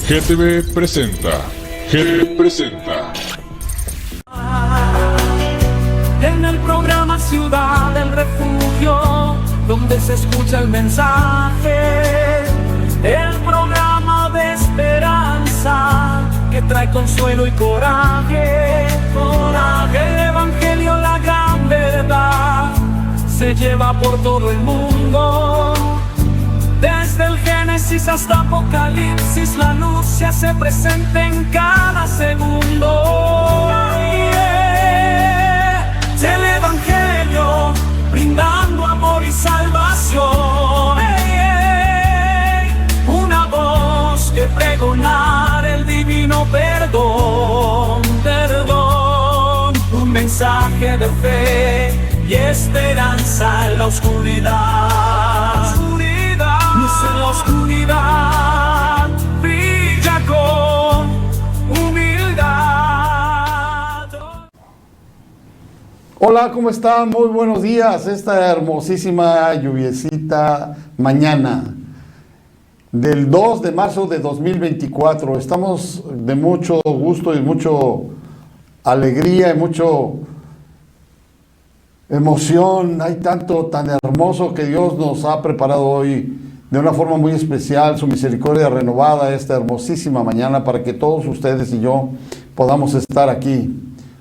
GTV presenta. En el programa Ciudad del Refugio, donde se escucha el mensaje, el programa de esperanza que trae consuelo y coraje. El evangelio, la gran verdad, se lleva por todo el mundo. Desde el Génesis hasta Apocalipsis, la luz se hace presente en cada segundo. El Evangelio, brindando amor y salvación. Una voz que pregonar el divino perdón. Un mensaje de fe y esperanza en la oscuridad. En la oscuridad brilla con humildad. Hola, ¿cómo están? Muy buenos días. Esta hermosísima lluviecita mañana del 2 de marzo de 2024. Estamos de mucho gusto y mucho alegría y mucho emoción. Hay tanto tan hermoso que Dios nos ha preparado hoy de una forma muy especial, su misericordia renovada esta hermosísima mañana para que todos ustedes y yo podamos estar aquí.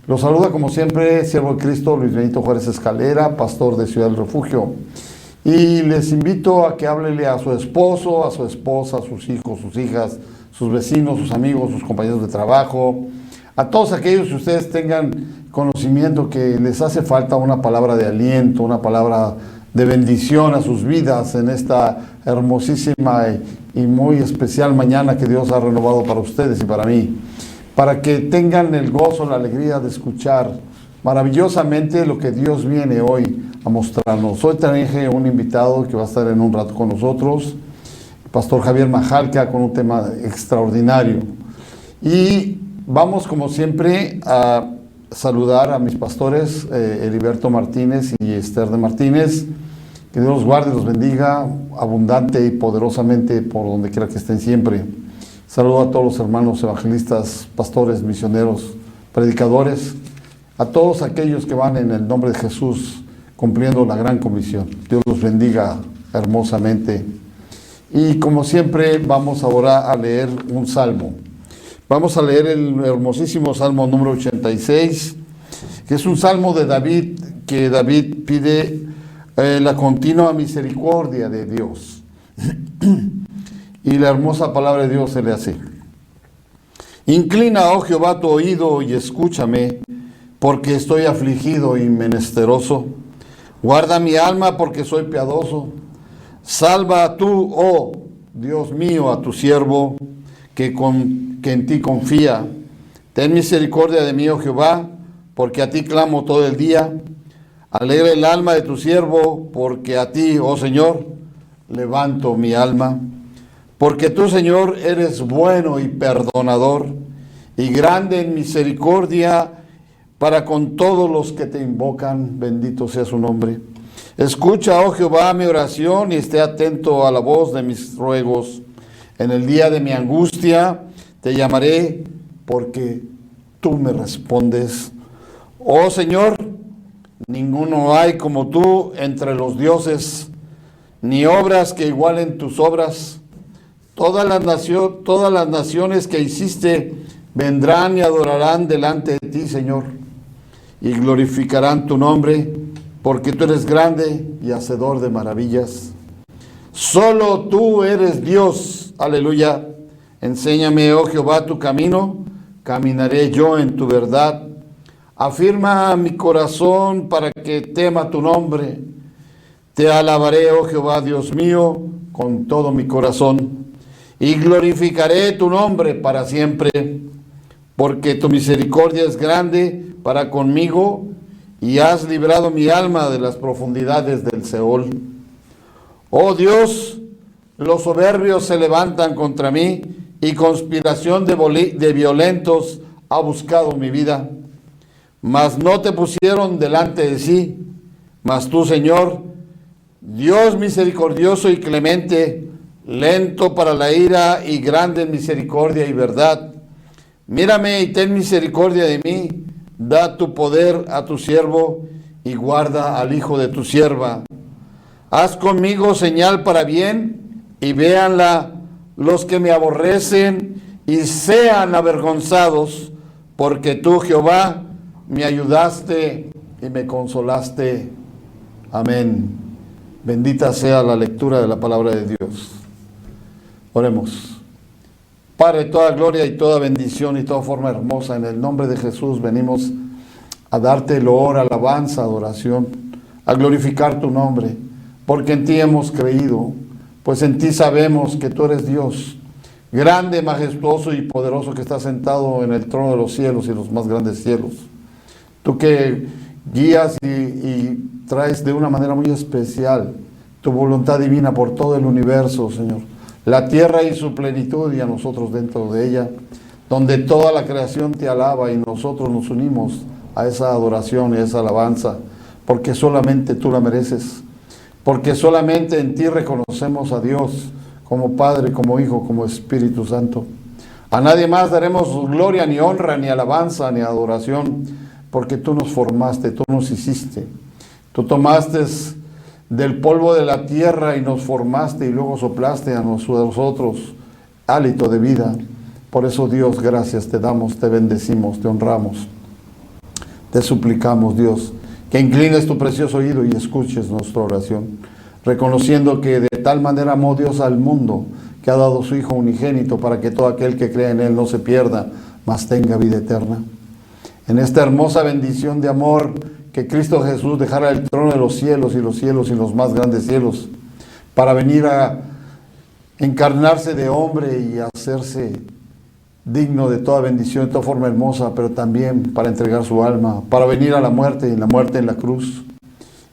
Los saluda como siempre, siervo de Cristo, Luis Benito Juárez Escalera, pastor de Ciudad del Refugio. Y les invito a que háblele a su esposo, a su esposa, a sus hijos, sus hijas, sus vecinos, sus amigos, sus compañeros de trabajo, a todos aquellos que ustedes tengan conocimiento que les hace falta una palabra de aliento, una palabra de bendición a sus vidas en esta hermosísima y muy especial mañana que Dios ha renovado para ustedes y para mí, para que tengan el gozo, la alegría de escuchar maravillosamente lo que Dios viene hoy a mostrarnos. Hoy traje un invitado que va a estar en un rato con nosotros, el pastor Javier Majalca, con un tema extraordinario. Y vamos como siempre a saludar a mis pastores, Heriberto Martínez y Esther de Martínez. Que Dios los guarde y los bendiga abundante y poderosamente por donde quiera que estén siempre. Saludo a todos los hermanos evangelistas, pastores, misioneros, predicadores, a todos aquellos que van en el nombre de Jesús cumpliendo la gran comisión. Dios los bendiga hermosamente. Y como siempre vamos ahora a leer un salmo. Vamos a leer el hermosísimo Salmo número 86, que es un salmo de David, que David pide la continua misericordia de Dios. Y la hermosa palabra de Dios se le hace: Inclina, oh Jehová, tu oído y escúchame, porque estoy afligido y menesteroso. Guarda mi alma, porque soy piadoso. Salva tú, oh Dios mío, a tu siervo, que en ti confía. Ten misericordia de mí, oh Jehová, porque a ti clamo todo el día. Alegra el alma de tu siervo, porque a ti, oh Señor, levanto mi alma. Porque tú, Señor, eres bueno y perdonador, y grande en misericordia para con todos los que te invocan. Bendito sea su nombre. Escucha, oh Jehová, mi oración, y esté atento a la voz de mis ruegos. En el día de mi angustia te llamaré, porque tú me respondes. Oh Señor, ninguno hay como tú entre los dioses, ni obras que igualen tus obras. Todas las naciones que hiciste vendrán y adorarán delante de ti, Señor, y glorificarán tu nombre, porque tú eres grande y hacedor de maravillas. Solo tú eres Dios. Aleluya. Enséñame, oh Jehová, tu camino, caminaré yo en tu verdad. Afirma mi corazón para que tema tu nombre. Te alabaré, oh Jehová, Dios mío, con todo mi corazón, y glorificaré tu nombre para siempre, porque tu misericordia es grande para conmigo, y has librado mi alma de las profundidades del Seol. Oh Dios, los soberbios se levantan contra mí, y conspiración de violentos ha buscado mi vida. mas no te pusieron delante de sí. Mas tú, Señor, Dios misericordioso y clemente, lento para la ira y grande en misericordia y verdad, mírame y ten misericordia de mí, da tu poder a tu siervo y guarda al hijo de tu sierva. Haz conmigo señal para bien y véanla los que me aborrecen y sean avergonzados, porque tú, Jehová, me ayudaste y me consolaste. Amén. Bendita sea la lectura de la palabra de Dios. Oremos. Padre, toda gloria y toda bendición y toda forma hermosa, en el nombre de Jesús venimos a darte loor, alabanza, adoración, a glorificar tu nombre, porque en ti hemos creído, pues en ti sabemos que tú eres Dios, grande, majestuoso y poderoso, que estás sentado en el trono de los cielos y los más grandes cielos. Tú que guías y traes de una manera muy especial tu voluntad divina por todo el universo, Señor. La tierra y su plenitud y a nosotros dentro de ella, donde toda la creación te alaba y nosotros nos unimos a esa adoración y a esa alabanza, porque solamente tú la mereces, porque solamente en ti reconocemos a Dios como Padre, como Hijo, como Espíritu Santo. A nadie más daremos gloria, ni honra, ni alabanza, ni adoración, porque tú nos formaste, tú nos hiciste. Tú tomaste del polvo de la tierra y nos formaste y luego soplaste a nosotros hálito de vida. Por eso, Dios, gracias te damos, te bendecimos, te honramos. Te suplicamos, Dios, que inclines tu precioso oído y escuches nuestra oración, reconociendo que de tal manera amó Dios al mundo, que ha dado su Hijo unigénito, para que todo aquel que crea en Él no se pierda, mas tenga vida eterna. En esta hermosa bendición de amor, que Cristo Jesús dejara el trono de los cielos y los más grandes cielos, para venir a encarnarse de hombre y hacerse digno de toda bendición, de toda forma hermosa, pero también para entregar su alma, para venir a la muerte, y la muerte en la cruz.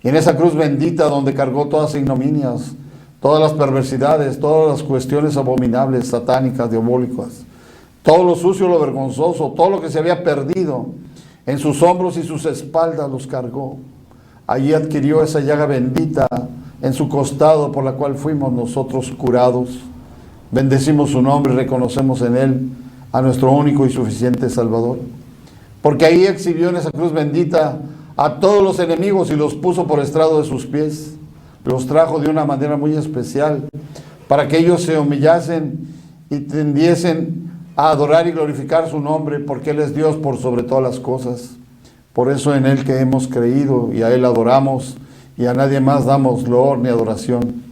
Y en esa cruz bendita donde cargó todas las ignominias, todas las perversidades, todas las cuestiones abominables, satánicas, diabólicas, todo lo sucio, lo vergonzoso, todo lo que se había perdido, en sus hombros y sus espaldas los cargó. Allí adquirió esa llaga bendita en su costado, por la cual fuimos nosotros curados. Bendecimos su nombre y reconocemos en Él a nuestro único y suficiente Salvador. Porque ahí exhibió en esa cruz bendita a todos los enemigos y los puso por estrado de sus pies. Los trajo de una manera muy especial, para que ellos se humillasen y tendiesen a adorar y glorificar su nombre, porque Él es Dios por sobre todas las cosas. Por eso en Él que hemos creído y a Él adoramos, y a nadie más damos loor ni adoración.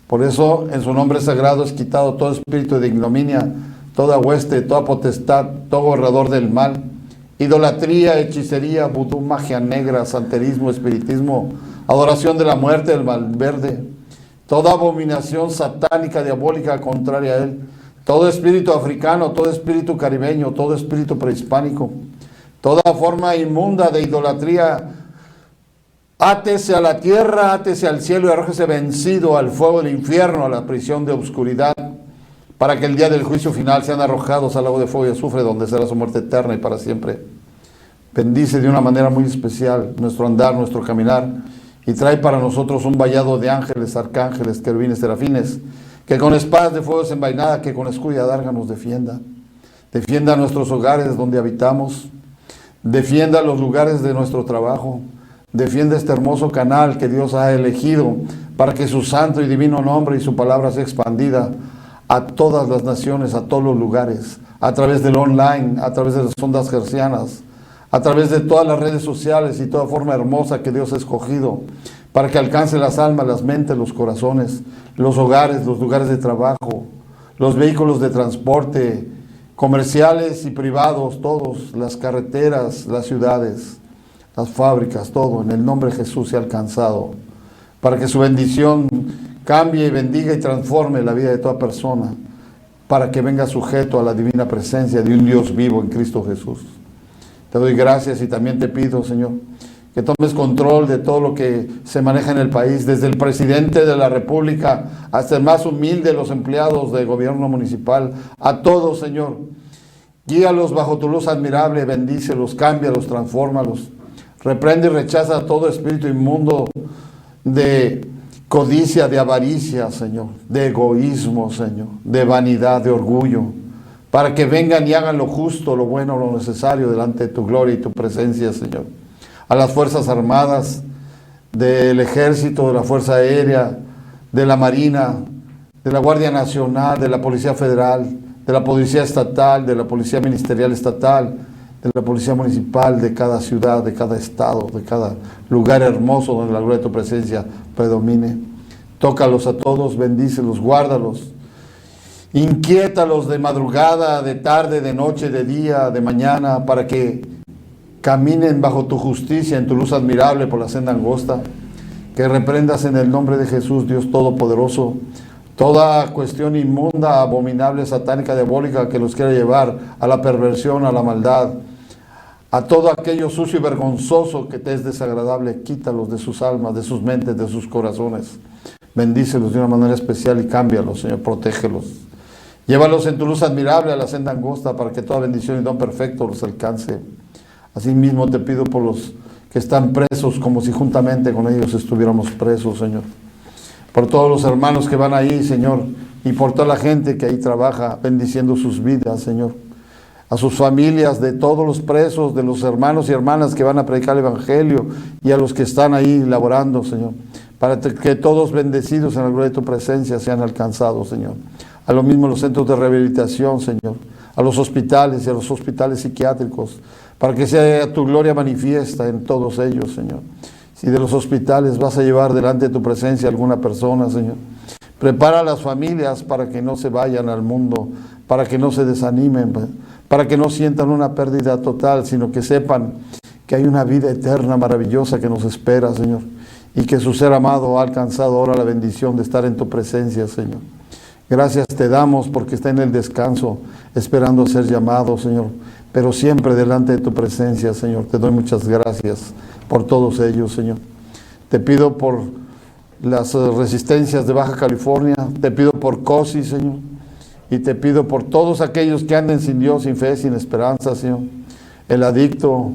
Por eso en su nombre sagrado es quitado todo espíritu de ignominia, toda hueste, toda potestad, todo gobernador del mal, idolatría, hechicería, vudú, magia negra, santerismo, espiritismo, adoración de la muerte, del malverde, toda abominación satánica, diabólica, contraria a Él, todo espíritu africano, todo espíritu caribeño, todo espíritu prehispánico, toda forma inmunda de idolatría, átese a la tierra, átese al cielo y arrójese vencido al fuego del infierno, a la prisión de oscuridad, para que el día del juicio final sean arrojados al lago de fuego y azufre, donde será su muerte eterna y para siempre. Bendice de una manera muy especial nuestro andar, nuestro caminar, y trae para nosotros un vallado de ángeles, arcángeles, querubines, serafines, que con espadas de fuego desenvainada, que con escudo y adarga nos defienda. Defienda nuestros hogares donde habitamos, defienda los lugares de nuestro trabajo, defienda este hermoso canal que Dios ha elegido para que su santo y divino nombre y su palabra sea expandida a todas las naciones, a todos los lugares, a través del online, a través de las ondas hercianas, a través de todas las redes sociales y toda forma hermosa que Dios ha escogido para que alcance las almas, las mentes, los corazones, los hogares, los lugares de trabajo, los vehículos de transporte, comerciales y privados, todos, las carreteras, las ciudades, las fábricas, todo, en el nombre de Jesús sea alcanzado, para que su bendición cambie y bendiga y transforme la vida de toda persona, para que venga sujeto a la divina presencia de un Dios vivo en Cristo Jesús. Te doy gracias y también te pido, Señor, que tomes control de todo lo que se maneja en el país, desde el presidente de la República hasta el más humilde de los empleados del gobierno municipal, a todos, Señor. Guíalos bajo tu luz admirable, bendícelos, cámbialos, transfórmalos. Reprende y rechaza todo espíritu inmundo de codicia, de avaricia, Señor, de egoísmo, Señor, de vanidad, de orgullo, para que vengan y hagan lo justo, lo bueno, lo necesario delante de tu gloria y tu presencia, Señor. A las Fuerzas Armadas, del Ejército, de la Fuerza Aérea, de la Marina, de la Guardia Nacional, de la Policía Federal, de la Policía Estatal, de la Policía Ministerial Estatal, de la Policía Municipal, de cada ciudad, de cada estado, de cada lugar hermoso donde la gloria de tu presencia predomine. Tócalos a todos, bendícelos, guárdalos. Inquiétalos de madrugada, de tarde, de noche, de día, de mañana, para que caminen bajo tu justicia, en tu luz admirable por la senda angosta. Que reprendas en el nombre de Jesús, Dios Todopoderoso, toda cuestión inmunda, abominable, satánica, diabólica que los quiera llevar a la perversión, a la maldad, a todo aquello sucio y vergonzoso que te es desagradable. Quítalos de sus almas, de sus mentes, de sus corazones. Bendícelos de una manera especial y cámbialos, Señor, protégelos. Llévalos en tu luz admirable a la senda angosta para que toda bendición y don perfecto los alcance. Asimismo te pido por los que están presos, como si juntamente con ellos estuviéramos presos, Señor. Por todos los hermanos que van ahí, Señor, y por toda la gente que ahí trabaja, bendiciendo sus vidas, Señor. A sus familias, de todos los presos, de los hermanos y hermanas que van a predicar el Evangelio, y a los que están ahí laborando, Señor, para que todos bendecidos en la gloria de tu presencia sean alcanzados, Señor. A lo mismo los centros de rehabilitación, Señor, a los hospitales y a los hospitales psiquiátricos, para que sea tu gloria manifiesta en todos ellos, Señor. Si de los hospitales vas a llevar delante de tu presencia a alguna persona, Señor, prepara a las familias para que no se vayan al mundo, para que no se desanimen, para que no sientan una pérdida total, sino que sepan que hay una vida eterna maravillosa que nos espera, Señor, y que su ser amado ha alcanzado ahora la bendición de estar en tu presencia, Señor. Gracias te damos porque está en el descanso, esperando ser llamado, Señor, pero siempre delante de tu presencia, Señor. Te doy muchas gracias por todos ellos, Señor. Te pido por las resistencias de Baja California, te pido por COSI, Señor, y te pido por todos aquellos que anden sin Dios, sin fe, sin esperanza, Señor. El adicto,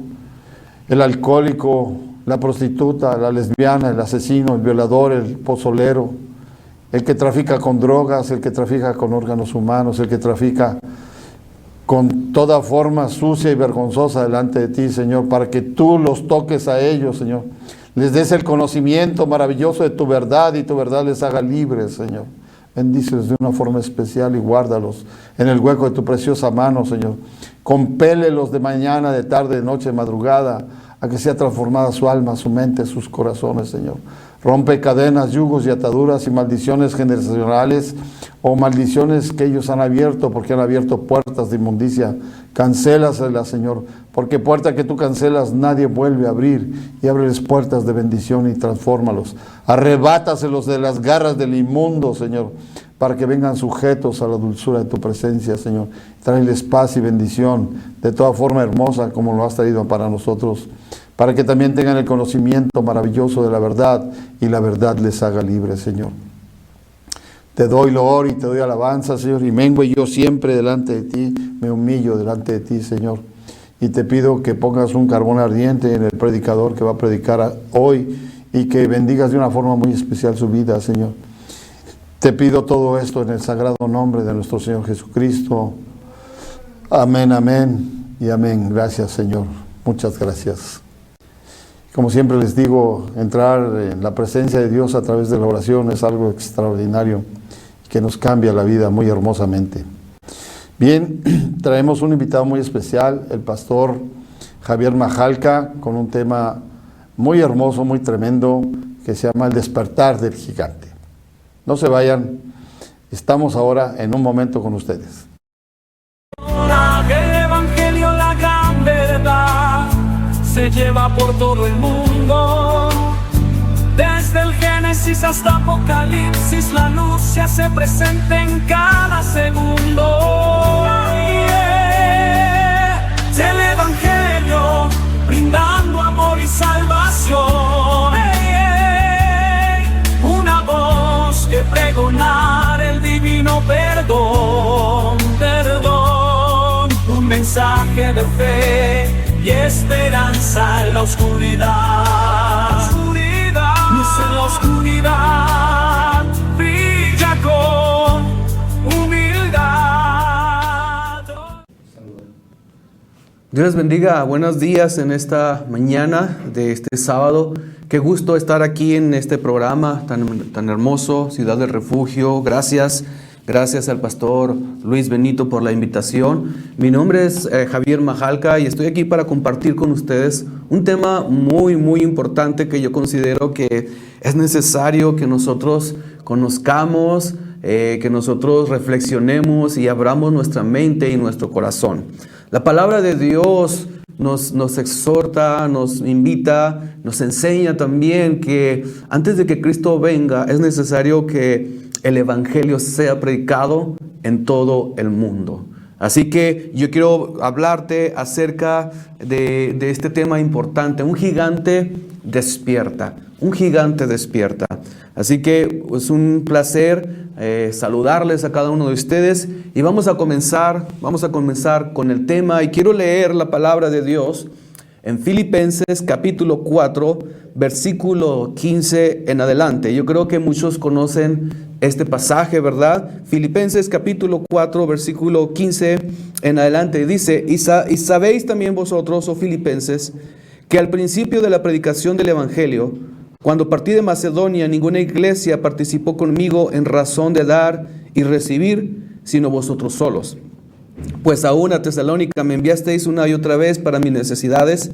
el alcohólico, la prostituta, la lesbiana, el asesino, el violador, el pozolero, el que trafica con drogas, el que trafica con órganos humanos, el que trafica con toda forma sucia y vergonzosa delante de ti, Señor, para que tú los toques a ellos, Señor. Les des el conocimiento maravilloso de tu verdad y tu verdad les haga libres, Señor. Bendícelos de una forma especial y guárdalos en el hueco de tu preciosa mano, Señor. Compélelos de mañana, de tarde, de noche, de madrugada, a que sea transformada su alma, su mente, sus corazones, Señor. Rompe cadenas, yugos y ataduras y maldiciones generacionales o maldiciones que ellos han abierto porque han abierto puertas de inmundicia. Cancélaselas, Señor, porque puerta que tú cancelas nadie vuelve a abrir, y ábreles puertas de bendición y transfórmalos. Arrebátaselos de las garras del inmundo, Señor, para que vengan sujetos a la dulzura de tu presencia, Señor. Tráeles paz y bendición de toda forma hermosa como lo has traído para nosotros, para que también tengan el conocimiento maravilloso de la verdad y la verdad les haga libres, Señor. Te doy loor y te doy alabanza, Señor, y mengo yo siempre delante de ti, me humillo delante de ti, Señor. Y te pido que pongas un carbón ardiente en el predicador que va a predicar hoy y que bendigas de una forma muy especial su vida, Señor. Te pido todo esto en el sagrado nombre de nuestro Señor Jesucristo. Amén, amén y amén. Gracias, Señor. Muchas gracias. Como siempre les digo, entrar en la presencia de Dios a través de la oración es algo extraordinario que nos cambia la vida muy hermosamente. Bien, traemos un invitado muy especial, el pastor Javier Majalca, con un tema muy hermoso, muy tremendo, que se llama El despertar del gigante. No se vayan, estamos ahora en un momento con ustedes. El Evangelio, la gran verdad, se lleva por todo el mundo. Desde el Génesis hasta Apocalipsis, la luz se hace presente en cada segundo. El Evangelio, brindando amor y salvación. Una voz que pregonar el divino perdón, perdón. Un mensaje de fe y esperanza en la oscuridad. Luz en la oscuridad, brilla con humildad. Dios les bendiga, buenos días en esta mañana de este sábado. Qué gusto estar aquí en este programa tan hermoso, Ciudad del Refugio. Gracias al pastor Luis Benito por la invitación. Mi nombre es Javier Majalca y estoy aquí para compartir con ustedes un tema muy importante que yo considero que es necesario que nosotros conozcamos, que nosotros reflexionemos y abramos nuestra mente y nuestro corazón. La palabra de Dios nos exhorta, nos invita, nos enseña también que antes de que Cristo venga es necesario que el evangelio sea predicado en todo el mundo. Así que yo quiero hablarte acerca de este tema importante. Un gigante despierta. Un gigante despierta. Así que es un placer saludarles a cada uno de ustedes y vamos a comenzar con el tema, y quiero leer la palabra de Dios en Filipenses capítulo 4 versículo 15 en adelante. Yo creo que muchos conocen este pasaje, ¿verdad? Filipenses capítulo 4 versículo 15 en adelante dice: y sabéis también vosotros, oh filipenses, que al principio de la predicación del evangelio, cuando partí de Macedonia, ninguna iglesia participó conmigo en razón de dar y recibir, sino vosotros solos. Pues aún a Tesalónica me enviasteis una y otra vez para mis necesidades.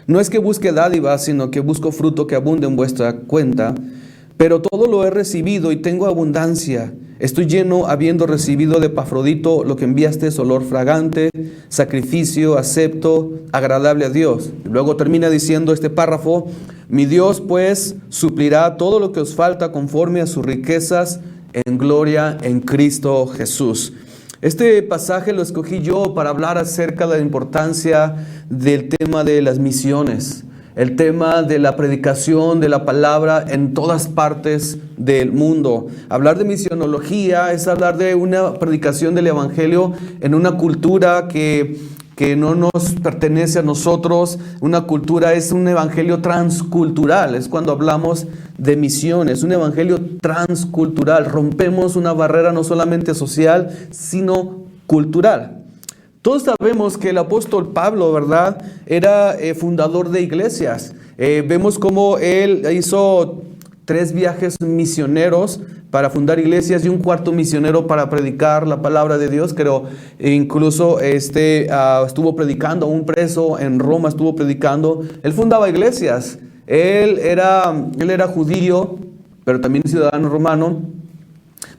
No es que busque dádivas, sino que busco fruto que abunde en vuestra cuenta. Pero todo lo he recibido y tengo abundancia. Estoy lleno, habiendo recibido de Epafrodito lo que enviaste, es olor fragante, sacrificio acepto, agradable a Dios. Luego termina diciendo este párrafo: mi Dios pues suplirá todo lo que os falta conforme a sus riquezas en gloria en Cristo Jesús. Este pasaje lo escogí yo para hablar acerca de la importancia del tema de las misiones, el tema de la predicación de la palabra en todas partes del mundo. Hablar de misionología es hablar de una predicación del evangelio en una cultura que no nos pertenece a nosotros. Una cultura es un evangelio transcultural, es cuando hablamos de misiones, un evangelio transcultural. Rompemos una barrera no solamente social, sino cultural. Todos sabemos que el apóstol Pablo, ¿verdad?, era fundador de iglesias. Vemos cómo él hizo 3 viajes misioneros para fundar iglesias y un 4º misionero para predicar la palabra de Dios. Pero incluso estuvo predicando, un preso en Roma estuvo predicando. Él fundaba iglesias. Él era judío, pero también ciudadano romano.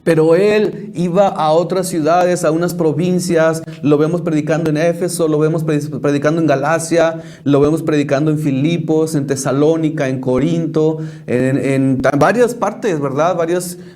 Pero él iba a otras ciudades, a unas provincias. Lo vemos predicando en Éfeso, lo vemos predicando en Galacia, lo vemos predicando en Filipos, en Tesalónica, en Corinto, en varias partes, ¿verdad?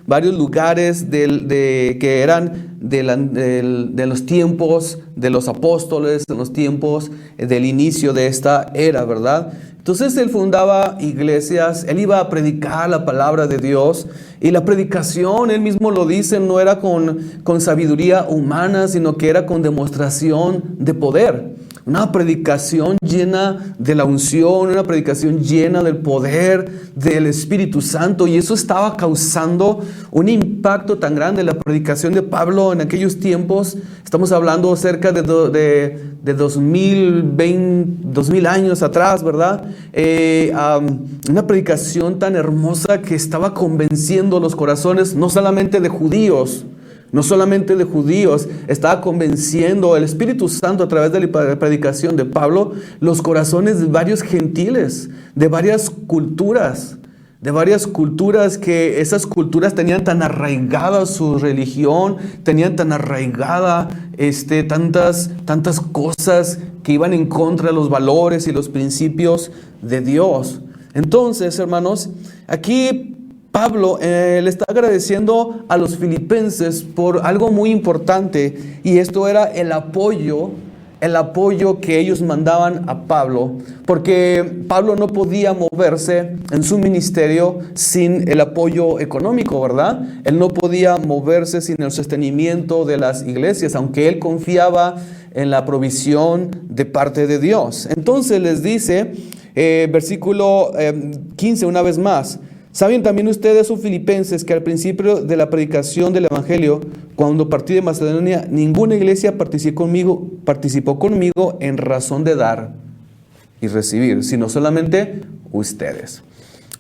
Varios lugares que eran de los tiempos de los apóstoles, de los tiempos del inicio de esta era, ¿verdad? Entonces él fundaba iglesias, él iba a predicar la palabra de Dios, y la predicación, él mismo lo dice, no era con sabiduría humana, sino que era con demostración de poder. Una predicación llena de la unción, una predicación llena del poder del Espíritu Santo, y eso estaba causando un impacto tan grande. La predicación de Pablo en aquellos tiempos, estamos hablando cerca de 2000 años atrás, ¿verdad? Una predicación tan hermosa que estaba convenciendo los corazones no solamente de judíos, estaba convenciendo el Espíritu Santo a través de la predicación de Pablo los corazones de varios gentiles, de varias culturas, que esas culturas tenían tan arraigada su religión, tenían tan arraigada tantas cosas que iban en contra de los valores y los principios de Dios. Entonces, hermanos, aquí Pablo le está agradeciendo a los filipenses por algo muy importante, y esto era el apoyo el apoyo que ellos mandaban a Pablo, porque Pablo no podía moverse en su ministerio sin el apoyo económico, ¿verdad? Él no podía moverse sin el sostenimiento de las iglesias, aunque él confiaba en la provisión de parte de Dios. Entonces les dice, versículo 15, una vez más: saben también ustedes, filipenses, que al principio de la predicación del evangelio, cuando partí de Macedonia, ninguna iglesia participó conmigo en razón de dar y recibir, sino solamente ustedes.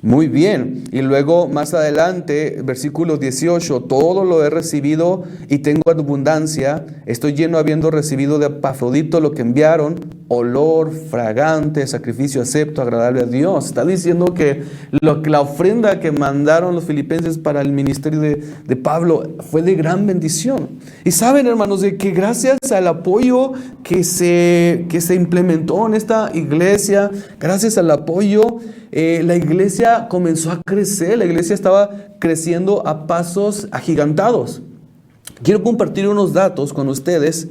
Muy bien. Y luego más adelante, versículo 18: todo lo he recibido y tengo abundancia. Estoy lleno habiendo recibido de Epafrodito lo que enviaron, olor fragante, sacrificio acepto, agradable a Dios. Está diciendo que la ofrenda que mandaron los filipenses para el ministerio de Pablo fue de gran bendición. Y saben, hermanos, de que gracias al apoyo que se implementó en esta iglesia, gracias al apoyo, la iglesia comenzó a crecer. La iglesia estaba creciendo a pasos agigantados. Quiero compartir unos datos con ustedes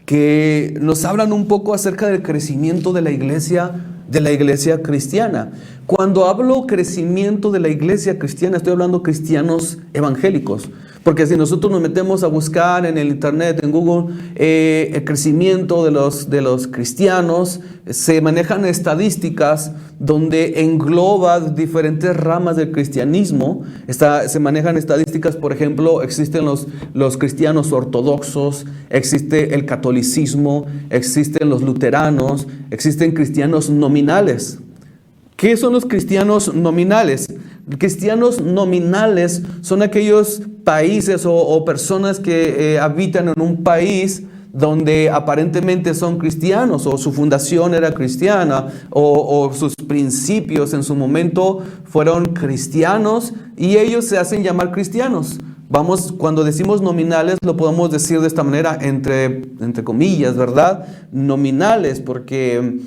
que nos hablan un poco acerca del crecimiento de la iglesia cristiana. Cuando hablo crecimiento de la iglesia cristiana, estoy hablando cristianos evangélicos. Porque si nosotros nos metemos a buscar en el internet, en Google, el crecimiento de los cristianos, se manejan estadísticas donde engloba diferentes ramas del cristianismo. Se manejan estadísticas, por ejemplo, existen los cristianos ortodoxos, existe el catolicismo, existen los luteranos, existen cristianos nominales. ¿Qué son los cristianos nominales? Cristianos nominales son aquellos países o personas que habitan en un país donde aparentemente son cristianos, o su fundación era cristiana, o sus principios en su momento fueron cristianos, y ellos se hacen llamar cristianos. Cuando decimos nominales, lo podemos decir de esta manera, entre comillas, ¿verdad? Nominales, porque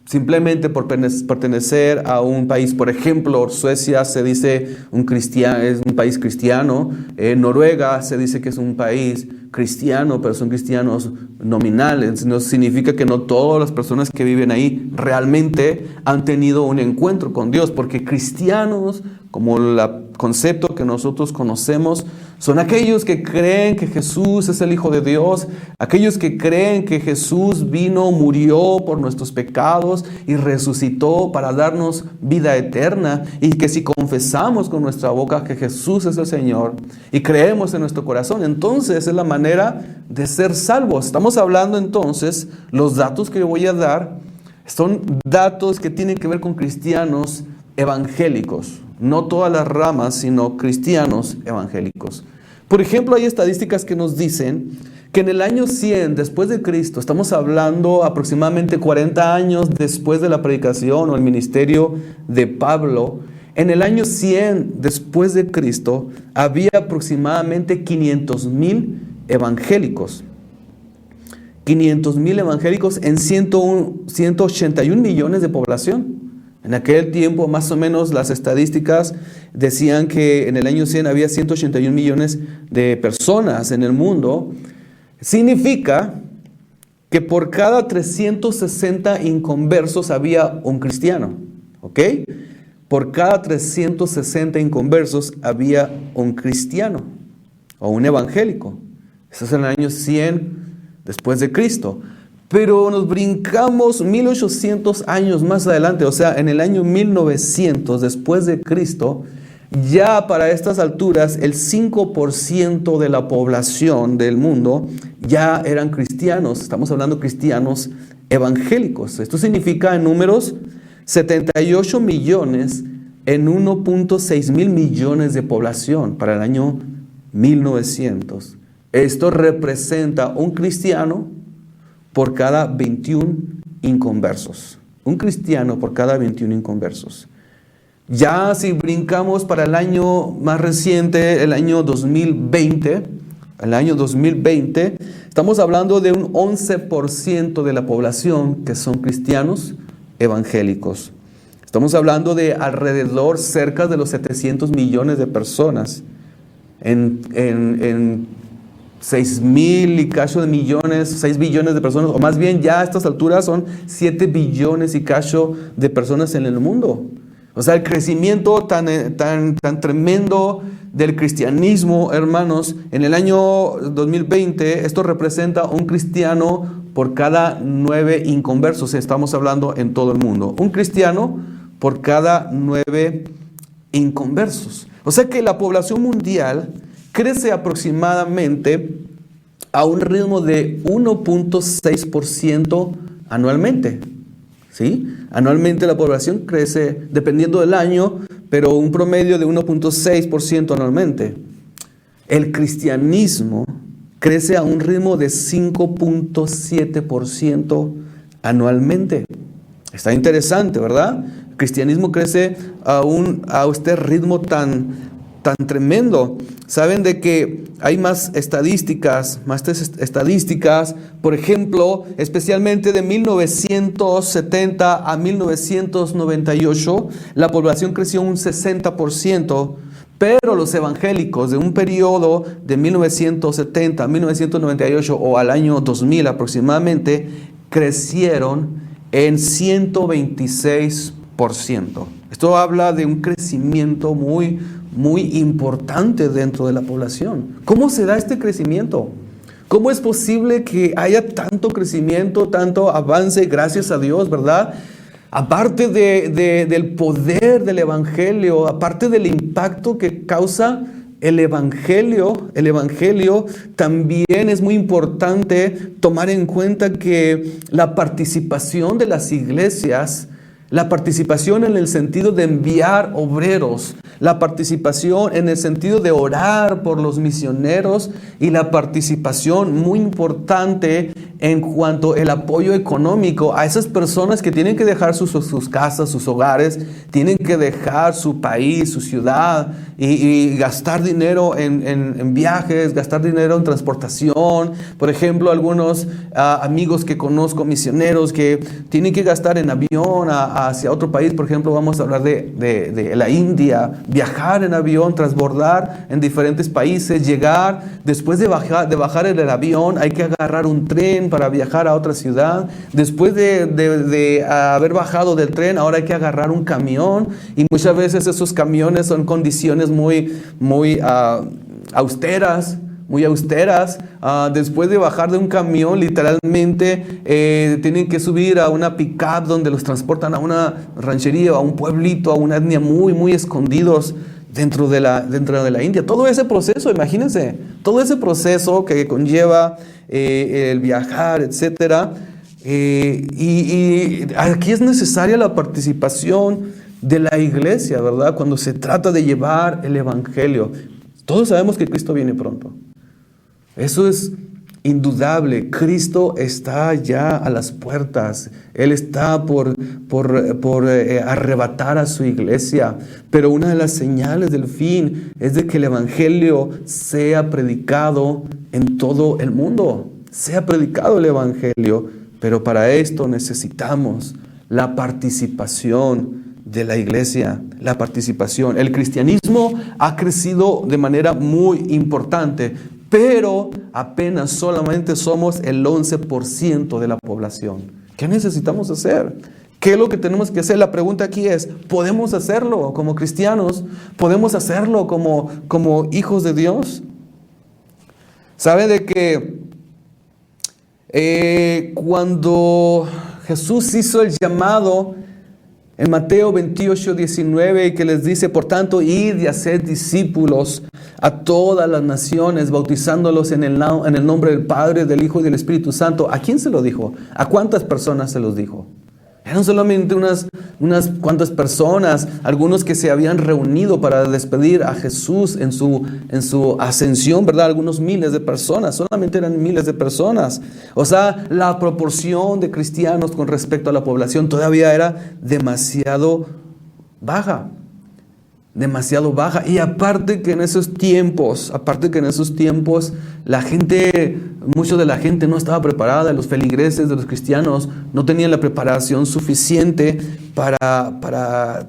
simplemente por pertenecer a un país, por ejemplo, Suecia se dice es un país cristiano, Noruega se dice que es un país cristiano, pero son cristianos nominales. No significa que no todas las personas que viven ahí realmente han tenido un encuentro con Dios, porque cristianos, como el concepto que nosotros conocemos, son aquellos que creen que Jesús es el Hijo de Dios, aquellos que creen que Jesús vino, murió por nuestros pecados y resucitó para darnos vida eterna, y que si confesamos con nuestra boca que Jesús es el Señor y creemos en nuestro corazón, entonces es la manera de ser salvos. Estamos hablando entonces, los datos que yo voy a dar son datos que tienen que ver con cristianos evangélicos. No todas las ramas, sino cristianos evangélicos. Por ejemplo, hay estadísticas que nos dicen que en el año 100 después de Cristo, estamos hablando aproximadamente 40 años después de la predicación o el ministerio de Pablo, en el año 100 después de Cristo había aproximadamente 500,000 evangélicos. 500,000 evangélicos en 181 millones de población. En aquel tiempo, más o menos, las estadísticas decían que en el año 100 había 181 millones de personas en el mundo. Significa que por cada 360 inconversos había un cristiano, ¿ok? Por cada 360 inconversos había un cristiano o un evangélico. Eso es en el año 100 después de Cristo. Pero nos brincamos 1800 años más adelante, o sea, en el año 1900 después de Cristo, ya para estas alturas el 5% de la población del mundo ya eran cristianos. Estamos hablando de cristianos evangélicos. Esto significa en números 78 millones en 1.6 mil millones de población para el año 1900. Esto representa un cristiano por cada 21 inconversos. Un cristiano por cada 21 inconversos. Ya si brincamos para el año más reciente, el año 2020, estamos hablando de un 11% de la población que son cristianos evangélicos. Estamos hablando de alrededor, cerca de los 700 millones de personas en 6,000 y cacho de millones, 6 billones de personas, o más bien ya a estas alturas son 7 billones y cacho de personas en el mundo. O sea, el crecimiento tan tremendo del cristianismo, hermanos, en el año 2020, esto representa un cristiano por cada 9 inconversos, estamos hablando en todo el mundo. Un cristiano por cada 9 inconversos. O sea que la población mundial crece aproximadamente a un ritmo de 1.6% anualmente. ¿Sí? Anualmente la población crece, dependiendo del año, pero un promedio de 1.6% anualmente. El cristianismo crece a un ritmo de 5.7% anualmente. Está interesante, ¿verdad? El cristianismo crece a este ritmo tan tremendo. Saben de que hay más estadísticas, por ejemplo, especialmente de 1970 a 1998, la población creció un 60%, pero los evangélicos de un periodo de 1970 a 1998 o al año 2000 aproximadamente, crecieron en 126%. Esto habla de un crecimiento muy importante dentro de la población. ¿Cómo se da este crecimiento? ¿Cómo es posible que haya tanto crecimiento, tanto avance, gracias a Dios, verdad? Aparte del poder del Evangelio, aparte del impacto que causa el Evangelio también es muy importante tomar en cuenta que la participación de las iglesias, la participación en el sentido de enviar obreros, la participación en el sentido de orar por los misioneros y la participación muy importante en cuanto al apoyo económico a esas personas que tienen que dejar sus casas, sus hogares, tienen que dejar su país, su ciudad y gastar dinero en viajes, gastar dinero en transportación. Por ejemplo, algunos amigos que conozco, misioneros, que tienen que gastar en avión hacia otro país. Por ejemplo, vamos a hablar de la India, viajar en avión, transbordar en diferentes países, llegar, después de bajar en el avión, hay que agarrar un tren para viajar a otra ciudad. Después de haber bajado del tren, ahora hay que agarrar un camión, y muchas veces esos camiones son condiciones muy austeras. Después de bajar de un camión, literalmente tienen que subir a una pick-up donde los transportan a una ranchería, a un pueblito, a una etnia muy escondidos dentro de la India. Todo ese proceso, imagínense, todo ese proceso que conlleva el viajar, etcétera. Y aquí es necesaria la participación de la iglesia, ¿verdad? Cuando se trata de llevar el Evangelio. Todos sabemos que Cristo viene pronto. Eso es indudable. Cristo está ya a las puertas. Él está por arrebatar a su iglesia. Pero una de las señales del fin es de que el Evangelio sea predicado en todo el mundo. Sea predicado el Evangelio. Pero para esto necesitamos la participación de la iglesia, la participación. El cristianismo ha crecido de manera muy importante, pero apenas solamente somos el 11% de la población. ¿Qué necesitamos hacer? ¿Qué es lo que tenemos que hacer? La pregunta aquí es, ¿podemos hacerlo como cristianos? ¿Podemos hacerlo como hijos de Dios? ¿Sabe de que cuando Jesús hizo el llamado en Mateo 28:19, que les dice, por tanto, id y haced discípulos a todas las naciones, bautizándolos en el nombre del Padre, del Hijo y del Espíritu Santo? ¿A quién se lo dijo? ¿A cuántas personas se los dijo? Eran solamente unas cuantas personas, algunos que se habían reunido para despedir a Jesús en su ascensión, ¿verdad? Algunos miles de personas, solamente eran miles de personas. O sea, la proporción de cristianos con respecto a la población todavía era demasiado baja. Y aparte que en esos tiempos, mucho de la gente no estaba preparada, los feligreses de los cristianos no tenían la preparación suficiente para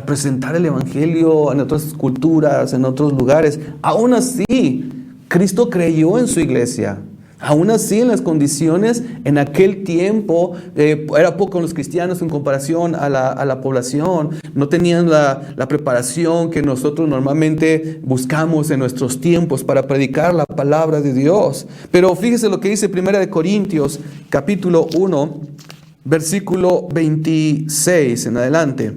presentar el Evangelio en otras culturas, en otros lugares. Aún así, Cristo creyó en su iglesia. Aún así, en las condiciones, en aquel tiempo, era poco los cristianos en comparación a la población. No tenían la preparación que nosotros normalmente buscamos en nuestros tiempos para predicar la palabra de Dios. Pero fíjese lo que dice 1 Corintios, capítulo 1, versículo 26 en adelante.